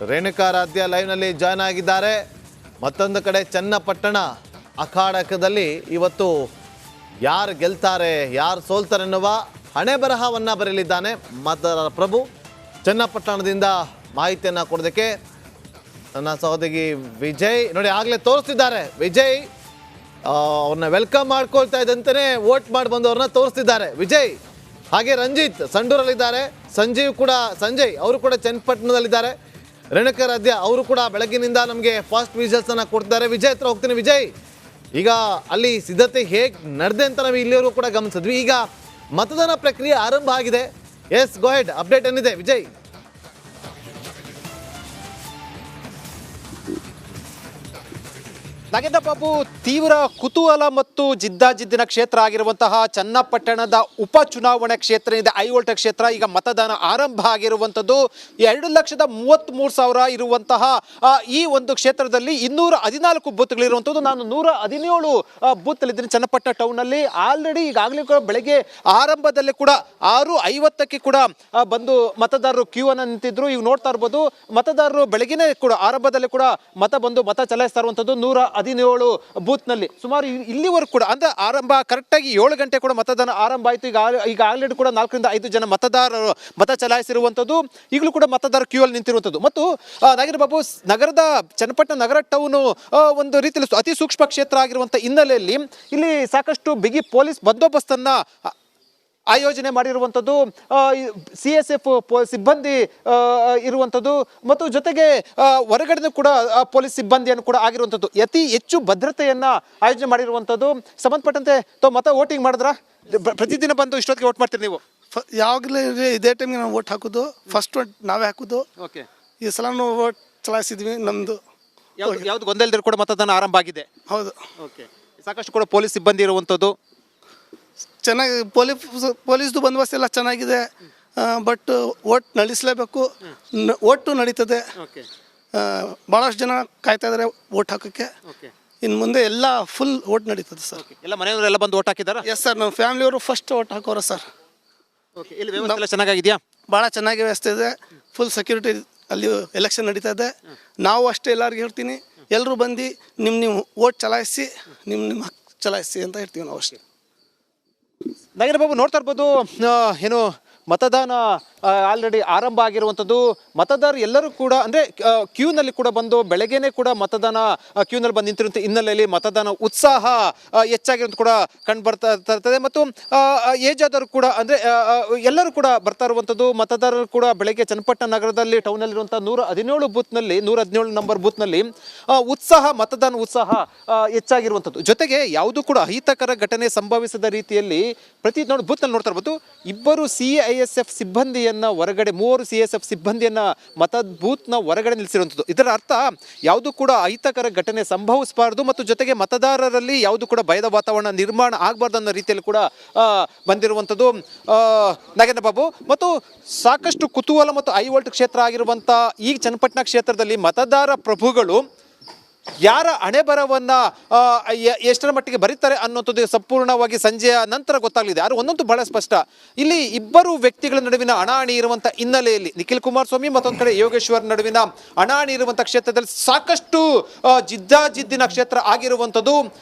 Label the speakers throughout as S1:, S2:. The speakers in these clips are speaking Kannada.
S1: ರೇಣುಕಾರಾಧ್ಯ ಲೈವ್ನಲ್ಲಿ ಜಾಯ್ನ್ ಆಗಿದ್ದಾರೆ. ಮತ್ತೊಂದು ಕಡೆ ಚನ್ನಪಟ್ಟಣ ಅಖಾಡಕದಲ್ಲಿ ಇವತ್ತು ಯಾರು ಗೆಲ್ತಾರೆ ಯಾರು ಸೋಲ್ತಾರೆ ಎನ್ನುವ ಹಣೆ ಬರಹವನ್ನು ಬರೆಯಲಿದ್ದಾನೆ ಮತದಾರ ಪ್ರಭು. ಚನ್ನಪಟ್ಟಣದಿಂದ ಮಾಹಿತಿಯನ್ನು ಕೊಡೋದಕ್ಕೆ ನನ್ನ ಸಹೋದರಿ ವಿಜಯ್ ನೋಡಿ ಆಗಲೇ ತೋರಿಸ್ತಿದ್ದಾರೆ. ವಿಜಯ್ ಅವ್ರನ್ನ ವೆಲ್ಕಮ್ ಮಾಡ್ಕೊಳ್ತಾ ಇದ್ದಂತೆಯೇ ವೋಟ್ ಮಾಡಿ ಬಂದವ್ರನ್ನ ತೋರಿಸ್ತಿದ್ದಾರೆ ವಿಜಯ್. ಹಾಗೆ ರಂಜಿತ್ ಸಂಡೂರಲ್ಲಿದ್ದಾರೆ, ಸಂಜಯ್ ಅವರು ಕೂಡ ಚನ್ನಪಟ್ಟಣದಲ್ಲಿದ್ದಾರೆ. ರೇಣುಕಾರಾಧ್ಯ ಅವರು ಕೂಡ ಬೆಳಗ್ಗಿನಿಂದ ನಮಗೆ ಫಾಸ್ಟ್ ವಿಜಲ್ಸನ್ನು ಕೊಡ್ತಿದ್ದಾರೆ. ವಿಜಯ್ ಹತ್ರ ಹೋಗ್ತೀನಿ. ವಿಜಯ್, ಈಗ ಅಲ್ಲಿ ಸಿದ್ಧತೆ ಹೇಗೆ ನಡೆದೆ ಅಂತ ನಾವು ಇಲ್ಲಿವರೆಗೂ ಕೂಡ ಗಮನಿಸಿದ್ವಿ. ಈಗ ಮತದಾನ ಪ್ರಕ್ರಿಯೆ ಆರಂಭ ಆಗಿದೆ. ಎಸ್, ಗೋ ಹೆಡ್, ಅಪ್ಡೇಟ್ ಏನಿದೆ ವಿಜಯ್?
S2: ನಾಗೇಂದ್ರ ಬಾಬು, ತೀವ್ರ ಕುತೂಹಲ ಮತ್ತು ಜಿದ್ದಾಜಿದ್ದಿನ ಕ್ಷೇತ್ರ ಆಗಿರುವಂತಹ ಚನ್ನಪಟ್ಟಣದ ಉಪಚುನಾವಣೆ ಕ್ಷೇತ್ರ ಇದೆ, ಐವೋಲ್ಟ ಕ್ಷೇತ್ರ. ಈಗ ಮತದಾನ ಆರಂಭ ಆಗಿರುವಂಥದ್ದು. 2,33,000 ಇರುವಂತಹ ಈ ಒಂದು ಕ್ಷೇತ್ರದಲ್ಲಿ 214 ಬೂತ್ಗಳಿರುವಂಥದ್ದು. ನಾನು 117 ಬೂತ್ನಲ್ಲಿದ್ದೀನಿ ಚನ್ನಪಟ್ಟಣ ಟೌನಲ್ಲಿ. ಆಲ್ರೆಡಿ ಈಗಾಗಲೇ ಕೂಡ ಬೆಳಗ್ಗೆ ಆರಂಭದಲ್ಲೇ ಕೂಡ 6:50ಕ್ಕೆ ಕೂಡ ಬಂದು ಮತದಾರರು ಕ್ಯೂ ಅನ್ನು ನಿಂತಿದ್ರು. ಈಗ ನೋಡ್ತಾ ಇರ್ಬೋದು, ಮತದಾರರು ಬೆಳಗ್ಗೆನೇ ಕೂಡ ಆರಂಭದಲ್ಲೇ ಕೂಡ ಮತ ಚಲಾಯಿಸ್ತಾ ಇರುವಂಥದ್ದು 117 ಬೂತ್ನಲ್ಲಿ. ಸುಮಾರು ಇಲ್ಲಿವರೆಗೂ ಕೂಡ ಅಂದ್ರೆ ಆರಂಭ ಕರೆಕ್ಟಾಗಿ 7 ಗಂಟೆ ಕೂಡ ಮತದಾನ ಆರಂಭ ಆಯಿತು. ಈಗ ಆಲ್ರೆಡಿ ಕೂಡ 4 ರಿಂದ 5 ಜನ ಮತದಾರರು ಮತ ಚಲಾಯಿಸಿರುವಂಥದ್ದು. ಈಗಲೂ ಕೂಡ ಮತದಾರ ಕ್ಯೂ ಅಲ್ಲಿ ನಿಂತಿರುವಂಥದ್ದು. ಮತ್ತು ನಾಗೇಂದ್ರ ಬಾಬು, ನಗರದ ಚನ್ನಪಟ್ಟಣ ನಗರ ಟೌನು ಒಂದು ರೀತಿಯಲ್ಲಿ ಅತಿ ಸೂಕ್ಷ್ಮ ಕ್ಷೇತ್ರ ಆಗಿರುವಂಥ ಹಿನ್ನೆಲೆಯಲ್ಲಿ ಇಲ್ಲಿ ಸಾಕಷ್ಟು ಬಿಗಿ ಪೊಲೀಸ್ ಬಂದೋಬಸ್ತನ್ನ ಆಯೋಜನೆ ಮಾಡಿರುವಂಥದ್ದು. CSF ಸಿಬ್ಬಂದಿ ಇರುವಂಥದ್ದು ಮತ್ತು ಜೊತೆಗೆ ಹೊರಗಡೆ ಕೂಡ ಪೊಲೀಸ್ ಸಿಬ್ಬಂದಿಯನ್ನು ಕೂಡ ಆಗಿರುವಂಥದ್ದು. ಅತಿ ಹೆಚ್ಚು ಭದ್ರತೆಯನ್ನ ಆಯೋಜನೆ ಮಾಡಿರುವಂಥದ್ದು. ಸಂಬಂಧಪಟ್ಟಂತೆ ಮತ ವೋಟಿಂಗ್ ಮಾಡಿದ್ರ? ಪ್ರತಿದಿನ ಬಂದು ಇಷ್ಟೊತ್ತಿಗೆ ವೋಟ್ ಮಾಡ್ತೀರಿ ನೀವು?
S3: ಯಾವಾಗಲೇ ಇದೇ ಟೈಮ್ಗೆ ನಾವು ವೋಟ್ ಹಾಕೋದು. ಫಸ್ಟ್ ವೋಟ್ ನಾವೇ ಹಾಕೋದು.
S2: ಓಕೆ, ಈ
S3: ಸಲ ನಾವು ವೋಟ್ ಚಲಾಯಿಸಿದ್ವಿ. ನಮ್ಮದು
S2: ಯಾವ್ದು ಗೊಂದಲದಲ್ಲಿ ಕೂಡ ಮತದಾನ ಆರಂಭ ಆಗಿದೆ.
S3: ಹೌದು.
S2: ಓಕೆ, ಸಾಕಷ್ಟು ಕೂಡ ಪೊಲೀಸ್ ಸಿಬ್ಬಂದಿ ಇರುವಂಥದ್ದು.
S3: ಚೆನ್ನಾಗಿ ಪೊಲೀಸ್ದು ಬಂದೋಬಸ್ತ್ ಎಲ್ಲ ಚೆನ್ನಾಗಿದೆ. But vote ನಡೆಸಲೇಬೇಕು. ವೋಟು ನಡೀತದೆ. ಭಾಳಷ್ಟು ಜನ ಕಾಯ್ತಾ ಇದ್ದಾರೆ ವೋಟ್ ಹಾಕೋಕ್ಕೆ. ಇನ್ನು ಮುಂದೆ ಎಲ್ಲ ಫುಲ್ ವೋಟ್ ನಡೀತದೆ ಸರ್.
S2: ಎಲ್ಲ ಮನೆಯವರೆಲ್ಲ ಬಂದು ವೋಟ್ ಹಾಕಿದಾರ?
S3: ಎಸ್ ಸರ್, ನಮ್ಮ ಫ್ಯಾಮಿಲಿಯವರು ಫಸ್ಟ್ ವೋಟ್ ಹಾಕೋರ ಸರ್.
S2: ಇಲ್ಲಿ ವ್ಯವಸ್ಥೆ ಎಲ್ಲ ಚೆನ್ನಾಗಿದೆಯಾ?
S3: ಭಾಳ ಚೆನ್ನಾಗಿ ವ್ಯವಸ್ಥೆ ಇದೆ. ಫುಲ್ ಸೆಕ್ಯೂರಿಟಿ ಅಲ್ಲಿ ಎಲೆಕ್ಷನ್ ನಡೀತಾ ಇದೆ. ನಾವು ಅಷ್ಟೇ ಎಲ್ಲರಿಗೂ ಹೇಳ್ತೀನಿ, ಎಲ್ಲರೂ ಬಂದು ನೀವು ವೋಟ್ ಚಲಾಯಿಸಿ, ನಿಮ್ಮ ಹಕ್ಕು ಚಲಾಯಿಸಿ ಅಂತ ಹೇಳ್ತೀವಿ ನಾವು ಅಷ್ಟೇ.
S2: ನಾಗೇಂದ್ರ ಬಾಬು, ನೋಡ್ತಾ ಇರ್ಬೋದು ಏನು ಮತದಾನ ಆಲ್ರೆಡಿ ಆರಂಭ ಆಗಿರುವಂಥದ್ದು. ಮತದಾರರು ಎಲ್ಲರೂ ಕೂಡ ಅಂದರೆ ಕ್ಯೂನಲ್ಲಿ ಕೂಡ ಬಂದು ಬೆಳಗ್ಗೆನೇ ಕೂಡ ಮತದಾನ ಕ್ಯೂನಲ್ಲಿ ಬಂದು ನಿಂತಿರುವಂಥ ಹಿನ್ನೆಲೆಯಲ್ಲಿ ಮತದಾನ ಉತ್ಸಾಹ ಹೆಚ್ಚಾಗಿರೋದು ಕೂಡ ಕಂಡು ಬರ್ತಾ ಇರ್ತದೆ. ಮತ್ತು ಏಜ್ ಆದವರು ಕೂಡ ಅಂದರೆ ಎಲ್ಲರೂ ಕೂಡ ಬರ್ತಾ ಇರುವಂಥದ್ದು. ಮತದಾರರು ಕೂಡ ಬೆಳಗ್ಗೆ ಚನ್ನಪಟ್ಟಣ ನಗರದಲ್ಲಿ ಟೌನಲ್ಲಿರುವಂಥ 117 ಬೂತ್ನಲ್ಲಿ 117 ನಂಬರ್ ಬೂತ್ನಲ್ಲಿ ಮತದಾನ ಉತ್ಸಾಹ ಹೆಚ್ಚಾಗಿರುವಂಥದ್ದು. ಜೊತೆಗೆ ಯಾವುದೂ ಕೂಡ ಅಹಿತಕರ ಘಟನೆ ಸಂಭವಿಸದ ರೀತಿಯಲ್ಲಿ ಬೂತ್ನಲ್ಲಿ ನೋಡ್ತಾ ಇರ್ಬೋದು. ಇಬ್ಬರು CISF ಸಿಬ್ಬಂದಿಯನ್ನ ಹೊರಗಡೆ, 3 CSF ಸಿಬ್ಬಂದಿಯನ್ನ ಬೂತ್ನ ಹೊರಗಡೆ ನಿಲ್ಲಿಸಿರುವಂಥದ್ದು. ಇದರ ಅರ್ಥ ಯಾವುದು ಕೂಡ ಅಹಿತಕರ ಘಟನೆ ಸಂಭವಿಸಬಾರದು ಮತ್ತು ಜೊತೆಗೆ ಮತದಾರರಲ್ಲಿ ಯಾವುದು ಕೂಡ ಭಯದ ವಾತಾವರಣ ನಿರ್ಮಾಣ ಆಗಬಾರ್ದು ಅನ್ನೋ ರೀತಿಯಲ್ಲಿ ಕೂಡ ಬಂದಿರುವಂಥದ್ದು ನಾಗೇಂದ್ರ ಬಾಬು. ಮತ್ತು ಸಾಕಷ್ಟು ಕುತೂಹಲ ಮತ್ತು ಐವೋಲ್ಟ್ ಕ್ಷೇತ್ರ ಆಗಿರುವಂಥ ಈ ಚನ್ನಪಟ್ಟಣ ಕ್ಷೇತ್ರದಲ್ಲಿ ಮತದಾರ ಪ್ರಭುಗಳು ಯಾರ ಹಣೆ ಬರವನ್ನ ಎಷ್ಟರ ಮಟ್ಟಿಗೆ ಬರೀತಾರೆ ಅನ್ನೋಂಥದ್ದು ಸಂಪೂರ್ಣವಾಗಿ ಸಂಜೆಯ ನಂತರ ಗೊತ್ತಾಗಲಿದೆ. ಯಾರು ಒಂದಂತೂ ಬಹಳ ಸ್ಪಷ್ಟ, ಇಲ್ಲಿ ಇಬ್ಬರು ವ್ಯಕ್ತಿಗಳ ನಡುವಿನ ಹಣಾಹಣಿ ಇರುವಂಥ ಹಿನ್ನೆಲೆಯಲ್ಲಿ ನಿಖಿಲ್ ಕುಮಾರಸ್ವಾಮಿ ಮತ್ತೊಂದು ಕಡೆ ಯೋಗೇಶ್ವರ್ ನಡುವಿನ ಹಣಾಹಣಿ ಇರುವಂಥ ಕ್ಷೇತ್ರದಲ್ಲಿ ಸಾಕಷ್ಟು ಜಿದ್ದಾಜಿದ್ದಿನ ಕ್ಷೇತ್ರ ಆಗಿರುವಂಥದ್ದು.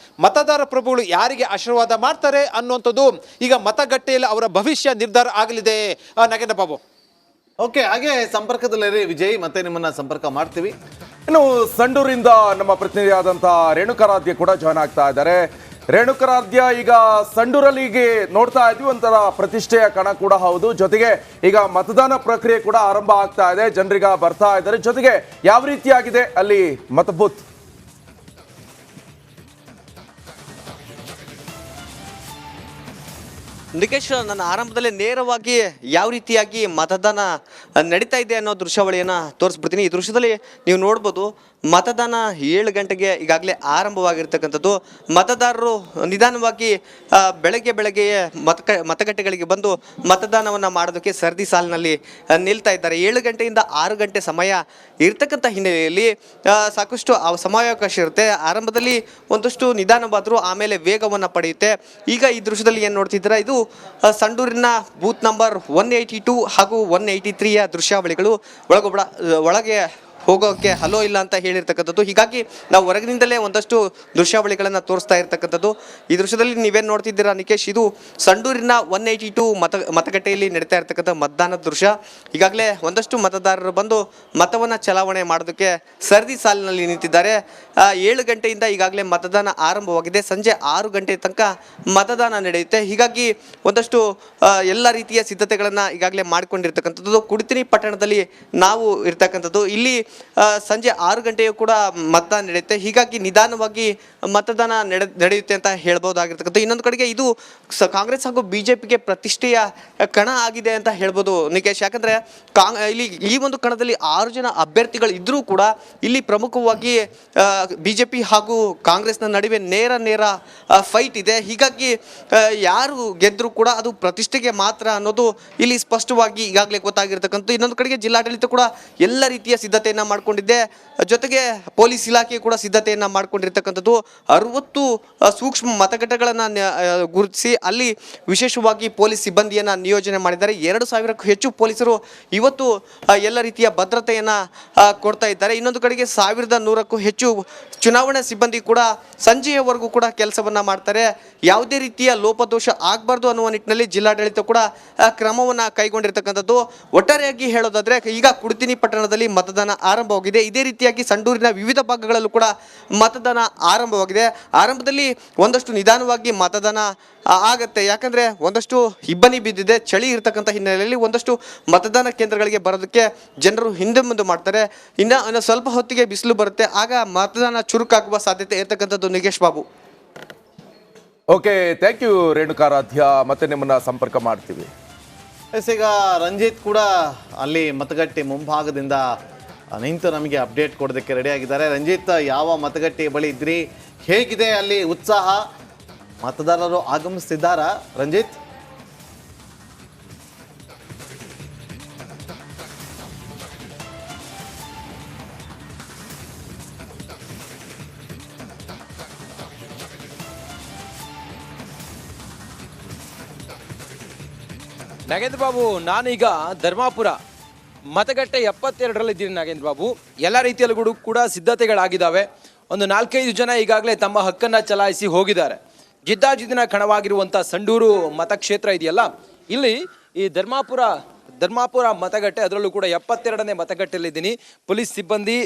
S2: ಮತದಾರ ಪ್ರಭುಗಳು ಯಾರಿಗೆ ಆಶೀರ್ವಾದ ಮಾಡ್ತಾರೆ ಅನ್ನುವಂಥದ್ದು ಈಗ ಮತಗಟ್ಟೆಯಲ್ಲಿ ಅವರ ಭವಿಷ್ಯ ನಿರ್ಧಾರ ಆಗಲಿದೆ ನಾಗೇಂದ್ರ ಬಾಬು.
S1: ಓಕೆ, ಹಾಗೆ ಸಂಪರ್ಕದಲ್ಲಿರಿ ವಿಜಯ್, ಮತ್ತೆ ನಿಮ್ಮನ್ನ ಸಂಪರ್ಕ ಮಾಡ್ತೀವಿ.
S4: ಇನ್ನು ಸಂಡೂರಿಂದ ನಮ್ಮ ಪ್ರತಿನಿಧಿಯಾದಂತಹ ರೇಣುಕಾರಾಧ್ಯ ಕೂಡ ಜಾಯ್ನ್ ಆಗ್ತಾ ಇದ್ದಾರೆ. ರೇಣುಕಾರಾಧ್ಯ, ಈಗ ಸಂಡೂರಲ್ಲಿಗೆ ನೋಡ್ತಾ ಇದ್ವಿ, ಒಂಥರ ಪ್ರತಿಷ್ಠೆಯ ಕಣ ಕೂಡ ಹೌದು. ಜೊತೆಗೆ ಈಗ ಮತದಾನ ಪ್ರಕ್ರಿಯೆ ಕೂಡ ಆರಂಭ ಆಗ್ತಾ ಇದೆ, ಜನರಿಗ ಬರ್ತಾ ಇದ್ದಾರೆ. ಜೊತೆಗೆ ಯಾವ ರೀತಿಯಾಗಿದೆ ಅಲ್ಲಿ ಮತಬೂತ್?
S5: ನಿಕೇಶ್, ನನ್ನ ಆರಂಭದಲ್ಲಿ ನೇರವಾಗಿ ಯಾವ ರೀತಿಯಾಗಿ ಮತದಾನ ನಡೀತಾ ಇದೆ ಅನ್ನೋ ದೃಶ್ಯಾವಳಿಯನ್ನು ತೋರಿಸ್ಬಿಡ್ತೀನಿ. ಈ ದೃಶ್ಯದಲ್ಲಿ ನೀವು ನೋಡ್ಬೋದು, ಮತದಾನ 7 ಗಂಟೆಗೆ ಈಗಾಗಲೇ ಆರಂಭವಾಗಿರ್ತಕ್ಕಂಥದ್ದು. ಮತದಾರರು ನಿಧಾನವಾಗಿ ಬೆಳಗ್ಗೆಯೇ ಮತಗಟ್ಟೆಗಳಿಗೆ ಬಂದು ಮತದಾನವನ್ನು ಮಾಡೋದಕ್ಕೆ ಸರದಿ ಸಾಲಿನಲ್ಲಿ ನಿಲ್ತಾ ಇದ್ದಾರೆ. 7 ಗಂಟೆಯಿಂದ 6 ಗಂಟೆ ಸಮಯ ಇರ್ತಕ್ಕಂಥ ಹಿನ್ನೆಲೆಯಲ್ಲಿ ಸಾಕಷ್ಟು ಸಮಯಾವಕಾಶ ಇರುತ್ತೆ. ಆರಂಭದಲ್ಲಿ ಒಂದಷ್ಟು ನಿಧಾನವಾದರೂ ಆಮೇಲೆ ವೇಗವನ್ನು ಪಡೆಯುತ್ತೆ. ಈಗ ಈ ದೃಶ್ಯದಲ್ಲಿ ಏನು ನೋಡ್ತಿದ್ದೀರಾ, ಇದು ಸಂಡೂರಿನ ಬೂತ್ ನಂಬರ್ 182 ಹಾಗೂ 183ಯ ದೃಶ್ಯಾವಳಿಗಳು. ಒಳಗೆ ಹೋಗೋಕ್ಕೆ ಹಲೋ ಇಲ್ಲ ಅಂತ ಹೇಳಿರ್ತಕ್ಕಂಥದ್ದು. ಹೀಗಾಗಿ ನಾವು ಹೊರಗಿನಿಂದಲೇ ಒಂದಷ್ಟು ದೃಶ್ಯಾವಳಿಗಳನ್ನು ತೋರಿಸ್ತಾ ಇರ್ತಕ್ಕಂಥದ್ದು. ಈ ದೃಶ್ಯದಲ್ಲಿ ನೀವೇನು ನೋಡ್ತಿದ್ದೀರಾ ನಿಕೇಶ್, ಇದು ಸಂಡೂರಿನ 182 ಮತಗಟ್ಟೆಯಲ್ಲಿ ನಡೀತಾ ಇರ್ತಕ್ಕಂಥ ಮತದಾನದ ದೃಶ್ಯ. ಈಗಾಗಲೇ ಒಂದಷ್ಟು ಮತದಾರರು ಬಂದು ಮತವನ್ನು ಚಲಾವಣೆ ಮಾಡೋದಕ್ಕೆ ಸರದಿ ಸಾಲಿನಲ್ಲಿ ನಿಂತಿದ್ದಾರೆ. 7 ಗಂಟೆಯಿಂದ ಈಗಾಗಲೇ ಮತದಾನ ಆರಂಭವಾಗಿದೆ. ಸಂಜೆ 6 ಗಂಟೆ ತನಕ ಮತದಾನ ನಡೆಯುತ್ತೆ. ಹೀಗಾಗಿ ಒಂದಷ್ಟು ಎಲ್ಲ ರೀತಿಯ ಸಿದ್ಧತೆಗಳನ್ನು ಈಗಾಗಲೇ ಮಾಡಿಕೊಂಡಿರ್ತಕ್ಕಂಥದ್ದು. ಕುಡಿತಿನಿ ಪಟ್ಟಣದಲ್ಲಿ ನಾವು ಇರ್ತಕ್ಕಂಥದ್ದು. ಇಲ್ಲಿ ಸಂಜೆ 6 ಗಂಟೆಯೂ ಕೂಡ ಮತದಾನ ನಡೆಯುತ್ತೆ. ಹೀಗಾಗಿ ನಿಧಾನವಾಗಿ ಮತದಾನ ನಡೆಯುತ್ತೆ ಅಂತ ಹೇಳ್ಬೋದಾಗಿರ್ತಕ್ಕಂಥ. ಇನ್ನೊಂದು ಕಡೆಗೆ ಇದು ಕಾಂಗ್ರೆಸ್ ಹಾಗೂ ಬಿಜೆಪಿಗೆ ಪ್ರತಿಷ್ಠೆಯ ಕಣ ಆಗಿದೆ ಅಂತ ಹೇಳ್ಬೋದು ನಿಕೇಶ್. ಯಾಕಂದ್ರೆ ಇಲ್ಲಿ ಈ ಒಂದು ಕಣದಲ್ಲಿ 6 ಜನ ಅಭ್ಯರ್ಥಿಗಳು ಇದ್ರೂ ಕೂಡ ಇಲ್ಲಿ ಪ್ರಮುಖವಾಗಿ ಬಿಜೆಪಿ ಹಾಗೂ ಕಾಂಗ್ರೆಸ್ನ ನಡುವೆ ನೇರ ಫೈಟ್ ಇದೆ. ಹೀಗಾಗಿ ಯಾರು ಗೆದ್ದರೂ ಕೂಡ ಅದು ಪ್ರತಿಷ್ಠೆಗೆ ಮಾತ್ರ ಅನ್ನೋದು ಇಲ್ಲಿ ಸ್ಪಷ್ಟವಾಗಿ ಈಗಾಗಲೇ ಗೊತ್ತಾಗಿರ್ತಕ್ಕಂಥ. ಇನ್ನೊಂದು ಕಡೆಗೆ ಜಿಲ್ಲಾಡಳಿತ ಕೂಡ ಎಲ್ಲ ರೀತಿಯ ಸಿದ್ಧತೆಯನ್ನು ಮಾಡಿಕೊಂಡಿದೆ. ಜೊತೆಗೆ ಪೊಲೀಸ್ ಇಲಾಖೆ ಕೂಡ ಸಿದ್ಧತೆಯನ್ನು ಮಾಡಿಕೊಂಡಿರ್ತಕ್ಕಂಥದ್ದು. 60 ಸೂಕ್ಷ್ಮ ಮತಗಟ್ಟೆಗಳನ್ನು ಗುರುತಿಸಿ ಅಲ್ಲಿ ವಿಶೇಷವಾಗಿ ಪೊಲೀಸ್ ಸಿಬ್ಬಂದಿಯನ್ನು ನಿಯೋಜನೆ ಮಾಡಿದ್ದಾರೆ. 2,000ಕ್ಕೂ ಹೆಚ್ಚು ಪೊಲೀಸರು ಇವತ್ತು ಎಲ್ಲ ರೀತಿಯ ಭದ್ರತೆಯನ್ನು ಕೊಡ್ತಾ ಇದ್ದಾರೆ. ಇನ್ನೊಂದು ಕಡೆಗೆ 1,100ಕ್ಕೂ ಹೆಚ್ಚು ಚುನಾವಣಾ ಸಿಬ್ಬಂದಿ ಕೂಡ ಸಂಜೆಯವರೆಗೂ ಕೂಡ ಕೆಲಸವನ್ನು ಮಾಡ್ತಾರೆ. ಯಾವುದೇ ರೀತಿಯ ಲೋಪದೋಷ ಆಗಬಾರ್ದು ಅನ್ನುವ ನಿಟ್ಟಿನಲ್ಲಿ ಜಿಲ್ಲಾಡಳಿತ ಕೂಡ ಕ್ರಮವನ್ನು ಕೈಗೊಂಡಿರ್ತಕ್ಕಂಥದ್ದು. ಒಟ್ಟಾರೆಯಾಗಿ ಹೇಳೋದಾದ್ರೆ ಈಗ ಕುಡಿತಿನಿ ಪಟ್ಟಣದಲ್ಲಿ ಮತದಾನ ಆರಂಭವಾಗಿದೆ. ಇದೇ ರೀತಿಯಾಗಿ ಸಂಡೂರಿನ ವಿವಿಧ ಭಾಗಗಳಲ್ಲೂ ಕೂಡ ಮತದಾನ ಆರಂಭವಾಗಿದೆ. ಆರಂಭದಲ್ಲಿ ಒಂದಷ್ಟು ನಿಧಾನವಾಗಿ ಮತದಾನ ಆಗತ್ತೆ. ಯಾಕಂದ್ರೆ ಒಂದಷ್ಟು ಇಬ್ಬನಿ ಬಿದ್ದಿದೆ, ಚಳಿ ಇರ್ತಕ್ಕಂಥ ಹಿನ್ನೆಲೆಯಲ್ಲಿ ಒಂದಷ್ಟು ಮತದಾನ ಕೇಂದ್ರಗಳಿಗೆ ಬರೋದಕ್ಕೆ ಜನರು ಹಿಂದೆ ಮುಂದೆ ಮಾಡ್ತಾರೆ. ಇನ್ನು ಸ್ವಲ್ಪ ಹೊತ್ತಿಗೆ ಬಿಸಿಲು ಬರುತ್ತೆ, ಆಗ ಮತದಾನ ಚುರುಕಾಗುವ ಸಾಧ್ಯತೆ ಇರ್ತಕ್ಕಂಥದ್ದು Nikesh Babu.
S4: Okay, thank you Renukaradhya. ಮತ್ತೆ ನಿಮ್ಮನ್ನ ಸಂಪರ್ಕ ಮಾಡ್ತೀವಿ.
S1: ಈಗ ರಂಜಿತ್ ಕೂಡ ಅಲ್ಲಿ ಮತಗಟ್ಟೆ ಮುಂಭಾಗದಿಂದ ನಿಂತು ನಮಗೆ ಅಪ್ಡೇಟ್ ಕೊಡೋದಕ್ಕೆ ರೆಡಿ ಆಗಿದ್ದಾರೆ. ರಂಜಿತ್, ಯಾವ ಮತಗಟ್ಟೆ ಬಳಿ ಇದ್ರಿ? ಹೇಗಿದೆ ಅಲ್ಲಿ ಉತ್ಸಾಹ? ಮತದಾರರು ಆಗಮಿಸ್ತಿದ್ದಾರಾ ರಂಜಿತ್?
S6: ನಾಗೇಂದ್ರ ಬಾಬು, ನಾನೀಗ ಧರ್ಮಾಪುರ ಮತಗಟ್ಟೆ 72ರಲ್ಲಿ ಇದ್ದೀನಿ ನಾಗೇಂದ್ರ ಬಾಬು. ಎಲ್ಲ ರೀತಿಯಲ್ಲೂ ಕೂಡ ಸಿದ್ಧತೆಗಳಾಗಿದ್ದಾವೆ. ಒಂದು 4-5 ಜನ ಈಗಾಗಲೇ ತಮ್ಮ ಹಕ್ಕನ್ನು ಚಲಾಯಿಸಿ ಹೋಗಿದ್ದಾರೆ. ಜಿದ್ದಾಜಿದ್ದಿನ ಕಣವಾಗಿರುವಂಥ ಸಂಡೂರು ಮತಕ್ಷೇತ್ರ ಇದೆಯಲ್ಲ, ಇಲ್ಲಿ ಈ ಧರ್ಮಾಪುರ ಮತಗಟ್ಟೆ, ಅದರಲ್ಲೂ ಕೂಡ 72ನೇ ಮತಗಟ್ಟೆಯಲ್ಲಿದ್ದೀನಿ. ಪೊಲೀಸ್ ಸಿಬ್ಬಂದಿ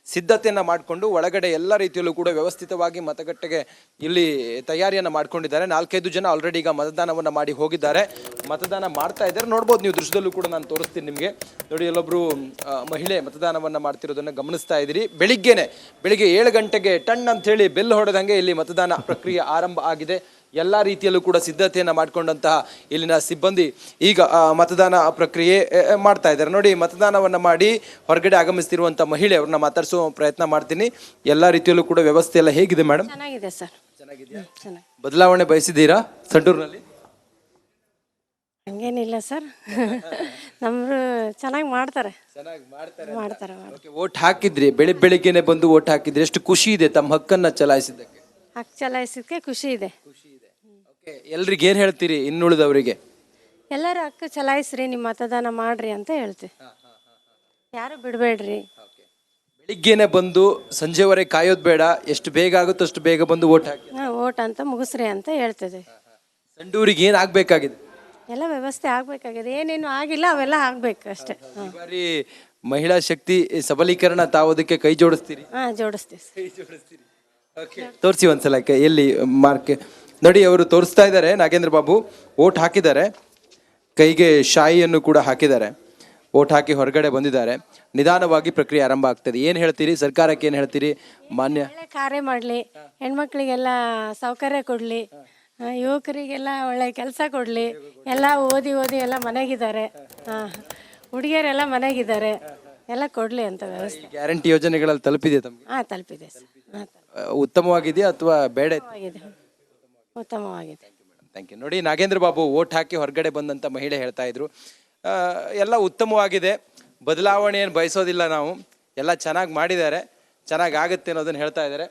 S6: ಸಿದ್ಧತೆಯನ್ನು ಮಾಡಿಕೊಂಡು ಒಳಗಡೆ ಎಲ್ಲ ರೀತಿಯಲ್ಲೂ ಕೂಡ ವ್ಯವಸ್ಥಿತವಾಗಿ ಮತಗಟ್ಟೆಗೆ ಇಲ್ಲಿ ತಯಾರಿಯನ್ನು ಮಾಡ್ಕೊಂಡಿದ್ದಾರೆ. 4-5 ಜನ ಆಲ್ರೆಡಿ ಈಗ ಮತದಾನವನ್ನು ಮಾಡಿ ಹೋಗಿದ್ದಾರೆ, ಮತದಾನ ಮಾಡ್ತಾ ಇದ್ದಾರೆ. ನೋಡ್ಬೋದು ನೀವು ದೃಶ್ಯದಲ್ಲೂ ಕೂಡ ನಾನು ತೋರಿಸ್ತೀನಿ ನಿಮಗೆ. ನೋಡಿ, ಎಲ್ಲೊಬ್ರು ಮಹಿಳೆ ಮತದಾನವನ್ನು ಮಾಡ್ತಿರೋದನ್ನು ಗಮನಿಸ್ತಾ ಇದ್ದೀರಿ. ಬೆಳಿಗ್ಗೆ 7 ಗಂಟೆಗೆ ಟಣ್ ಅಂತ ಹೇಳಿ ಬೆಲ್ ಹೊಡೆದಂಗೆ ಇಲ್ಲಿ ಮತದಾನ ಪ್ರಕ್ರಿಯೆ ಆರಂಭ ಆಗಿದೆ. ಎಲ್ಲ ರೀತಿಯಲ್ಲೂ ಕೂಡ ಸಿದ್ಧತೆಯನ್ನು ಮಾಡಿಕೊಂಡಂತಹ ಇಲ್ಲಿನ ಸಿಬ್ಬಂದಿ ಈಗ ಮತದಾನ ಪ್ರಕ್ರಿಯೆ ಮಾಡ್ತಾ ಇದ್ದಾರೆ. ನೋಡಿ, ಮತದಾನವನ್ನು ಮಾಡಿ ಹೊರಗಡೆ ಆಗಮಿಸ್ತಿರುವಂಥ ಮಹಿಳೆ ಅವ್ರನ್ನ ಮಾತಾಡಿಸೋ ಪ್ರಯತ್ನ ಮಾಡ್ತೀನಿ. ಎಲ್ಲ ರೀತಿಯಲ್ಲೂ ಕೂಡ ವ್ಯವಸ್ಥೆ ಎಲ್ಲ ಹೇಗಿದೆ ಮೇಡಮ್?
S7: ಚೆನ್ನಾಗಿದೆ ಸರ್.
S6: ಚೆನ್ನಾಗಿದೆಯಾ? ಬದಲಾವಣೆ ಬಯಸಿದ್ದೀರಾ ಸಂಡೂರಿನಲ್ಲಿ?
S7: ಹಂಗೇನಿಲ್ಲ ಸರ್, ನಮ್ರು ಚೆನ್ನಾಗಿ ಮಾಡ್ತಾರೆ.
S6: ವೋಟ್ ಹಾಕಿದ್ರಿ, ಬೆಳಿಗ್ಗೆನೆ ಬಂದು ವೋಟ್ ಹಾಕಿದ್ರಿ. ಎಷ್ಟು ಖುಷಿ ಇದೆ ತಮ್ಮ ಹಕ್ಕನ್ನ ಚಲಾಯಿಸಿದ್ದಕ್ಕೆ?
S7: ಹಕ್ಕು ಚಲಾಯಿಸೋದಕ್ಕೆ ಖುಷಿ ಇದೆ.
S6: ಎಲ್ರಿಗೆ ಏನ್ ಹೇಳ್ತೀರಿ ಇನ್ನುಳಿದವರಿಗೆ?
S7: ಎಲ್ಲರೂ ಹಕ್ಕು ಚಲಾಯಿಸ್ರಿ, ನಿಮ್ಮ ಮತದಾನ ಮಾಡ್ರಿ ಅಂತ ಹೇಳ್ತೀವಿ. ಯಾರು ಬಿಡಬೇಡ್ರಿ.
S6: ಬೆಳಿಗ್ಗೆನೆ ಬಂದು ಸಂಜೆವರೆಗೆ ಕಾಯೋದು ಬೇಡ, ಎಷ್ಟು ಬೇಗ ಆಗುತ್ತೋ ಅಷ್ಟು ಬೇಗ ಬಂದು ವೋಟ್ ಹಾಕಿ.
S7: ವೋಟ್ ಅಂತ ಮುಗಿಸ್ರಿ ಅಂತ ಹೇಳ್ತದೆ.
S6: ಸಂಡೂರಿಗೆ ಏನ್ ಆಗ್ಬೇಕಾಗಿದೆ?
S7: ಎಲ್ಲ ವ್ಯವಸ್ಥೆ ಆಗ್ಬೇಕಾಗಿದೆ. ಏನೇನು ಆಗಿಲ್ಲ ಅವೆಲ್ಲ ಆಗ್ಬೇಕು ಅಷ್ಟೇ.
S6: ಈ ಬಾರಿ ಮಹಿಳಾ ಶಕ್ತಿ ಸಬಲೀಕರಣ ತಾವೋದಕ್ಕೆ ಕೈ ಜೋಡಿಸ್ತೀರಿ?
S7: ಜೋಡಿಸ್ತೀವಿ.
S6: ತೋರಿಸಿ ಒಂದ್ಸಲ ಎಲ್ಲಿ ಮಾರ್ಕ್ ನೋಡಿ. ಅವರು ತೋರಿಸ್ತಾ ಇದ್ದಾರೆ ನಾಗೇಂದ್ರ ಬಾಬು. ವೋಟ್ ಹಾಕಿದ್ದಾರೆ, ಕೈಗೆ ಶಾಯಿಯನ್ನು ಕೂಡ ಹಾಕಿದ್ದಾರೆ. ವೋಟ್ ಹಾಕಿ ಹೊರಗಡೆ ಬಂದಿದ್ದಾರೆ. ನಿಧಾನವಾಗಿ ಪ್ರಕ್ರಿಯೆ ಆರಂಭ ಆಗ್ತದೆ. ಏನು ಹೇಳ್ತೀರಿ ಸರ್ಕಾರಕ್ಕೆ? ಏನು ಹೇಳ್ತೀರಿ? ಮಾನ್ಯ
S7: ಕಾರ್ಯ ಮಾಡಲಿ, ಹೆಣ್ಮಕ್ಳಿಗೆಲ್ಲ ಸೌಕರ್ಯ ಕೊಡಲಿ, ಯುವಕರಿಗೆಲ್ಲ ಒಳ್ಳೆ ಕೆಲಸ ಕೊಡಲಿ. ಎಲ್ಲ ಓದಿ ಎಲ್ಲ ಮನೆಗಿದ್ದಾರೆ, ಹುಡುಗಿಯರೆಲ್ಲ ಮನೆಗಿದ್ದಾರೆ, ಎಲ್ಲ ಕೊಡಲಿ ಅಂತ ವ್ಯವಸ್ಥೆ.
S6: ಗ್ಯಾರಂಟಿ ಯೋಜನೆಗಳಲ್ಲಿ ತಲುಪಿದೆ ತಮಗೆ?
S7: ತಲುಪಿದೆ ಸರ್.
S6: ಉತ್ತಮವಾಗಿದೆಯಾ ಅಥವಾ ಬೇಡ?
S7: ಉತ್ತಮವಾಗಿದೆ.
S6: Thank you. ನೋಡಿ, ನಾಗೇಂದ್ರ ಬಾಬು ವೋಟ್ ಹಾಕಿ ಹೊರಗಡೆ ಬಂದಂಥ ಮಹಿಳೆ ಹೇಳ್ತಾ ಇದ್ರು, ಎಲ್ಲ ಉತ್ತಮವಾಗಿದೆ, ಬದಲಾವಣೆ ಏನು ಬಯಸೋದಿಲ್ಲ ನಾವು, ಎಲ್ಲ ಚೆನ್ನಾಗಿ ಮಾಡಿದ್ದಾರೆ, ಚೆನ್ನಾಗಿ ಆಗುತ್ತೆ ಅನ್ನೋದನ್ನು ಹೇಳ್ತಾ ಇದ್ದಾರೆ.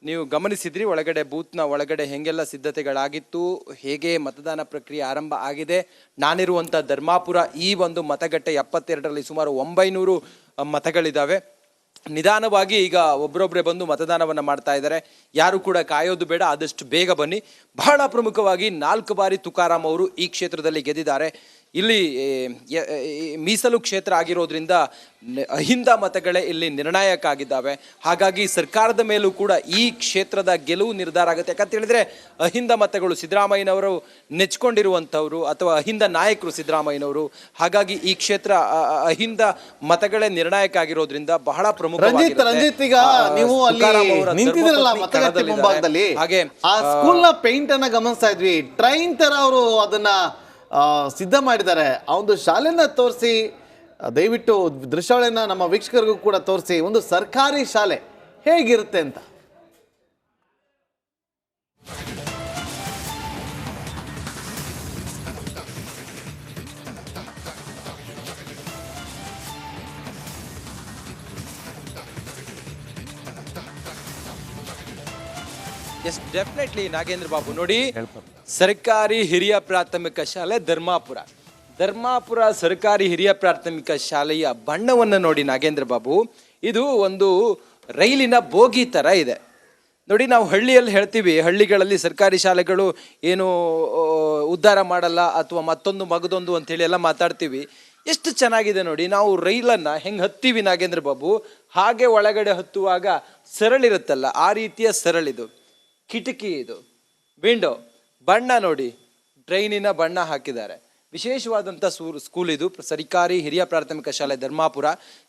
S6: ನೀವು ಗಮನಿಸಿದ್ರಿ ಒಳಗಡೆ ಬೂತ್ನ ಒಳಗಡೆ ಹೆಂಗೆಲ್ಲ ಸಿದ್ಧತೆಗಳಾಗಿತ್ತು, ಹೇಗೆ ಮತದಾನ ಪ್ರಕ್ರಿಯೆ ಆರಂಭ ಆಗಿದೆ. ನಾನಿರುವಂಥ ಧರ್ಮಾಪುರ ಈ ಒಂದು ಮತಗಟ್ಟೆ 72ರಲ್ಲಿ ಸುಮಾರು 900 ಮತಗಳಿದ್ದಾವೆ. ನಿಧಾನವಾಗಿ ಈಗ ಒಬ್ಬರೊಬ್ಬರೇ ಬಂದು ಮತದಾನವನ್ನು ಮಾಡ್ತಾ ಇದ್ದಾರೆ. ಯಾರು ಕೂಡ ಕಾಯೋದು ಬೇಡ, ಆದಷ್ಟು ಬೇಗ ಬನ್ನಿ. ಬಹಳ ಪ್ರಮುಖವಾಗಿ 4 ಬಾರಿ ತುಕಾರಾಮ್ ಅವರು ಈ ಕ್ಷೇತ್ರದಲ್ಲಿ ಗೆದ್ದಿದ್ದಾರೆ. ಇಲ್ಲಿ ಮೀಸಲು ಕ್ಷೇತ್ರ ಆಗಿರೋದ್ರಿಂದ ಅಹಿಂದ ಮತಗಳೇ ಇಲ್ಲಿ ನಿರ್ಣಾಯಕ ಆಗಿದ್ದಾವೆ. ಹಾಗಾಗಿ ಸರ್ಕಾರದ ಮೇಲೂ ಕೂಡ ಈ ಕ್ಷೇತ್ರದ ಗೆಲುವು ನಿರ್ಧಾರ ಆಗುತ್ತೆ. ಯಾಕಂತ ಹೇಳಿದ್ರೆ ಅಹಿಂದ ಮತಗಳು ಸಿದ್ದರಾಮಯ್ಯನವರು ನೆಚ್ಕೊಂಡಿರುವಂಥವ್ರು ಅಥವಾ ಅಹಿಂದ ನಾಯಕರು ಸಿದ್ದರಾಮಯ್ಯನವರು. ಹಾಗಾಗಿ ಈ ಕ್ಷೇತ್ರ ಅಹಿಂದ ಮತಗಳೇ ನಿರ್ಣಾಯಕ ಆಗಿರೋದ್ರಿಂದ ಬಹಳ ಪ್ರಮುಖ.
S1: ರಂಜಿತ್, ಈಗ ನೀವು ಅಲ್ಲಿ ನಿಂತಿದ್ರಲ್ಲ ಮತಗಟ್ಟೆ ಮುಂಭಾಗದಲ್ಲಿ, ಹಾಗೆ ಆ ಸ್ಕೂಲ್ ನ ಪೇಂಟ್ ಅನ್ನ ಗಮನಿಸ್ತಾ ಇದ್ವಿ. ಟ್ರೈನ್ ತರ ಅವರು ಅದನ್ನ ಸಿದ್ಧ ಮಾಡಿದ್ದಾರೆ. ಆ ಒಂದು ಶಾಲೆನ ತೋರಿಸಿ, ದಯವಿಟ್ಟು ದೃಶ್ಯಾವಳಿಯನ್ನ ನಮ್ಮ ವೀಕ್ಷಕರಿಗೂ ಕೂಡ ತೋರಿಸಿ, ಒಂದು ಸರ್ಕಾರಿ ಶಾಲೆ ಹೇಗಿರುತ್ತೆ ಅಂತ.
S6: Yes, definitely Nagendra Babu. ನೋಡಿ, ಸರ್ಕಾರಿ ಹಿರಿಯ ಪ್ರಾಥಮಿಕ ಶಾಲೆ ಧರ್ಮಾಪುರ ಸರ್ಕಾರಿ ಹಿರಿಯ ಪ್ರಾಥಮಿಕ ಶಾಲೆಯ ಬಣ್ಣವನ್ನು ನೋಡಿ ನಾಗೇಂದ್ರ ಬಾಬು. ಇದು ಒಂದು ರೈಲಿನ ಬೋಗಿ ಥರ ಇದೆ ನೋಡಿ. ನಾವು ಹಳ್ಳಿಯಲ್ಲಿ ಹೇಳ್ತೀವಿ, ಹಳ್ಳಿಗಳಲ್ಲಿ ಸರ್ಕಾರಿ ಶಾಲೆಗಳು ಏನು ಉದ್ಧಾರ ಮಾಡಲ್ಲ ಅಥವಾ ಮತ್ತೊಂದು ಮಗದೊಂದು ಅಂತೇಳಿ ಎಲ್ಲ ಮಾತಾಡ್ತೀವಿ. ಎಷ್ಟು ಚೆನ್ನಾಗಿದೆ ನೋಡಿ. ನಾವು ರೈಲನ್ನು ಹೆಂಗೆ ಹತ್ತೀವಿ ನಾಗೇಂದ್ರ ಬಾಬು, ಹಾಗೆ ಒಳಗಡೆ ಹತ್ತುವಾಗ ಸರಳಿರುತ್ತಲ್ಲ, ಆ ರೀತಿಯ ಸರಳಿದು. ಕಿಟಕಿ, ಇದು ವಿಂಡೋ, ಬಣ್ಣ ನೋಡಿ, ಟ್ರೈನಿನ ಬಣ್ಣ ಹಾಕಿದ್ದಾರೆ. ವಿಶೇಷವಾದಂಥ ಸ್ಕೂಲ್ ಇದು, ಸರ್ಕಾರಿ ಹಿರಿಯ ಪ್ರಾಥಮಿಕ ಶಾಲೆ ಧರ್ಮಾಪುರ.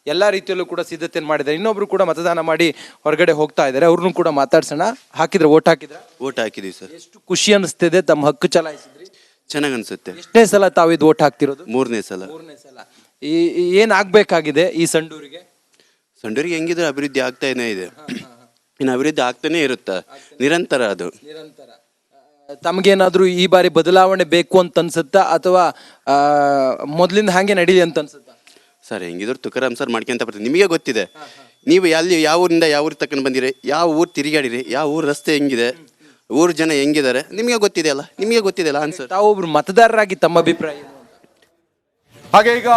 S6: ಎಲ್ಲ ರೀತಿಯಲ್ಲೂ ಕೂಡ ಸಿದ್ಧತೆಯನ್ನು ಮಾಡಿದ್ದಾರೆ. ಇನ್ನೊಬ್ರು ಕೂಡ ಮತದಾನ ಮಾಡಿ ಹೊರಗಡೆ ಹೋಗ್ತಾ ಇದ್ದಾರೆ, ಅವ್ರನ್ನೂ ಕೂಡ ಮಾತಾಡ್ಸೋಣ. ಓಟ್
S8: ಹಾಕಿದ್ವಿ ಸರ್.
S6: ಎಷ್ಟು ಖುಷಿ ಅನಿಸ್ತಿದೆ ತಮ್ಮ ಹಕ್ಕು ಚಲಾಯಿಸಿದ್ರಿ?
S8: ಚೆನ್ನಾಗಿ ಅನ್ಸುತ್ತೆ.
S6: ಎಷ್ಟನೇ ಸಲ ತಾವು ಇದು ಓಟ್ ಹಾಕ್ತಿರೋದು?
S8: ಮೂರನೇ ಸಲ.
S6: ಏನಾಗಬೇಕಾಗಿದೆ ಈ ಸಂಡೂರಿಗೆ
S8: ಹೆಂಗಿದ್ರೆ ಅಭಿವೃದ್ಧಿ ಆಗ್ತಾನೆ ಇದೆ, ಇನ್ನು ಅಭಿವೃದ್ಧಿ ಆಗ್ತಾನೆ ಇರುತ್ತೆ ನಿರಂತರ. ಅದು
S6: ನಿರಂತರ. ತಮಗೇನಾದ್ರೂ ಈ ಬಾರಿ ಬದಲಾವಣೆ ಬೇಕು ಅಂತ ಅನ್ಸುತ್ತಾ ಅಥವಾ ಮೊದಲಿಂದ ಹಾಗೆ ನಡೀಲಿ ಅಂತ ಅನ್ಸುತ್ತಾ?
S8: ಸರ್, ಹೆಂಗಿದ್ರು ತುಕಾರಾಮ್ ಸರ್ ಮಾಡ್ಕೊಂತ ಬರ್ತೀವಿ. ನಿಮಗೆ ಗೊತ್ತಿದೆ, ನೀವು ಯಾವ ಊರಿಂದ ಯಾವ ಊರು ತಕೊಂಡು ಬಂದಿರಿ, ಯಾವ ಊರು ತಿರುಗಾಡಿರಿ, ಯಾವ ಊರು ರಸ್ತೆ ಹೆಂಗಿದೆ, ಊರು ಜನ ಹೆಂಗಿದ್ದಾರೆ, ನಿಮಗೆ ಗೊತ್ತಿದೆಯಲ್ಲ ಆನ್ಸರ್.
S6: ತಾವೊಬ್ರು ಮತದಾರರಾಗಿ ತಮ್ಮ ಅಭಿಪ್ರಾಯ ಏನು?
S4: ಹಾಗೆ ಈಗ